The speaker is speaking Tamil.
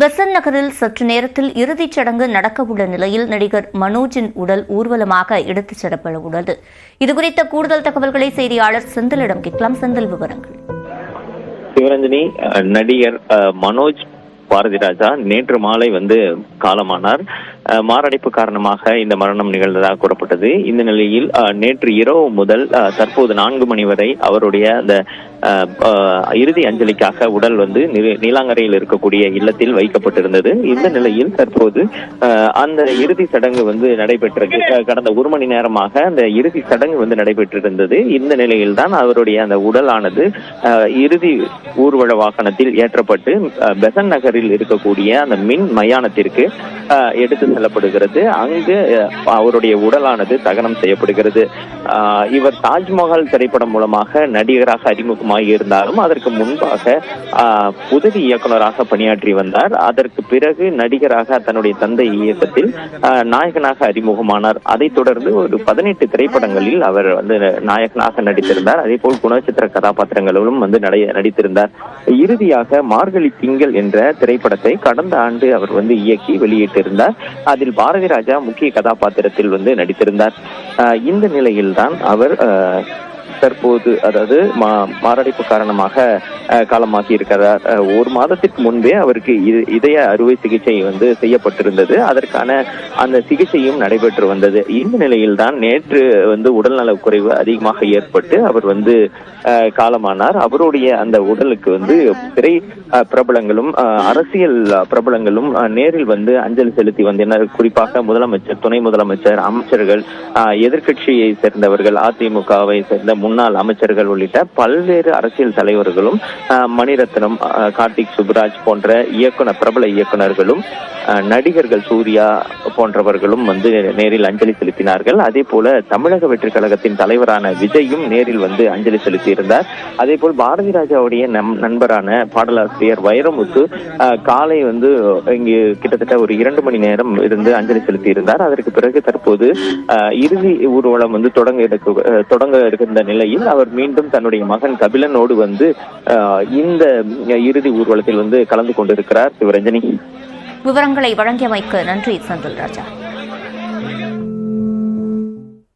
பெசன்ட் நகரில் சற்று நேரத்தில் இறுதிச் சடங்கு நடக்கவுள்ள நிலையில் நடிகர் மனோஜின் உடல் ஊர்வலமாக எடுத்துச் செல்லப்பட உள்ளது. இதுகுறித்த கூடுதல் தகவல்களை செய்தியாளர் செந்திலிடம் கேட்கலாம். செந்தில், விவரங்கள். சிவரஞ்சனி, நடிகர் மனோஜ் பாரதிராஜா நேற்று மாலை காலமானார். மாரடைப்பு காரணமாக இந்த மரணம் நிகழ்ந்ததாக கூறப்பட்டது. இந்த நிலையில் நேற்று இரவு முதல் தற்போது 4 மணி வரை அவருடைய அந்த இறுதி அஞ்சலிக்காக உடல் நீலாங்கரையில் இருக்கக்கூடிய இல்லத்தில் வைக்கப்பட்டிருந்தது. இந்த நிலையில் தற்போது அந்த இறுதி சடங்கு நடைபெற்றது. கடந்த 1 மணி நேரமாக அந்த இறுதி சடங்கு நடைபெற்றிருந்தது. இந்த நிலையில் தான் அவருடைய அந்த உடலானது இறுதி ஊர்வல வாகனத்தில் ஏற்றப்பட்டு பெசன்ட் நகரில் இருக்கக்கூடிய அந்த மின் மயானத்திற்கு எடுத்து செல்லப்படுகிறது. அங்கு அவருடைய உடலானது தகனம் செய்யப்படுகிறது. இவர் தாஜ்மஹால் திரைப்படம் மூலமாக நடிகராக அறிமுகமாகி இருந்தாலும் அதற்கு முன்பாக உதவி இயக்குநராக பணியாற்றி வந்தார். அதற்கு பிறகு நடிகராக தன்னுடைய தந்தை இயக்கத்தில் நாயகனாக அறிமுகமானார். அதைத் தொடர்ந்து ஒரு 18 திரைப்படங்களில் அவர் நாயகனாக நடித்திருந்தார். அதே போல் குணச்சித்திர கதாபாத்திரங்களிலும் நடித்திருந்தார். இறுதியாக மார்கழி திங்கள் என்ற திரைப்படத்தை கடந்த ஆண்டு அவர் இயக்கி வெளியிட்டிருந்தார். அதில் பாரதிராஜா முக்கிய கதாபாத்திரத்தில் நடித்திருந்தார். இந்த நிலையில்தான் அவர் தற்போது மாரடைப்பு காரணமாக காலமாகி இருக்கிறார். 1 மாதத்திற்கு முன்பே அவருக்கு இதய அறுவை சிகிச்சை செய்யப்பட்டிருந்தது. அதற்கான அந்த சிகிச்சையும் நடைபெற்று வந்தது. இந்த நிலையில் தான் நேற்று உடல்நல குறைவு அதிகமாக ஏற்பட்டு அவர் காலமானார். அவருடைய அந்த உடலுக்கு திரை பிரபலங்களும் அரசியல் பிரபலங்களும் நேரில் அஞ்சலி செலுத்தி வந்தனர். குறிப்பாக முதலமைச்சர், துணை முதலமைச்சர், அமைச்சர்கள், எதிர்கட்சியை சேர்ந்தவர்கள், அதிமுகவை சேர்ந்த முன்னாள் அமைச்சர்கள் உள்ளிட்ட பல்வேறு அரசியல் தலைவர்களும், மணிரத்னம், கார்த்திக் சுப்ராஜ் போன்ற பிரபல இயக்குநர்களும், நடிகர்கள் சூர்யா போன்றவர்களும் நேரில் அஞ்சலி செலுத்தினார்கள். அதே போல தமிழக வெற்றி கழகத்தின் தலைவரான விஜயும் நேரில் அஞ்சலி செலுத்தியிருந்தார். அதே போல் பாரதிராஜாவுடைய நண்பரான பாடலாசிரியர் வைரமுத்து காலை இங்கு கிட்டத்தட்ட ஒரு 2 மணி நேரம் இருந்து அஞ்சலி செலுத்தியிருந்தார். அதற்கு பிறகு தற்போது இறுதி ஊர்வலம் தொடங்க இருக்கின்ற நிலையில் அவர் மீண்டும் தன்னுடைய மகன் கபிலனோடு இந்த இறுதி ஊர்வலத்தில் கலந்து கொண்டிருக்கிறார். சிவரஞ்சனி, விவரங்களை வழங்கியமைக்கு நன்றி செந்தில் ராஜா.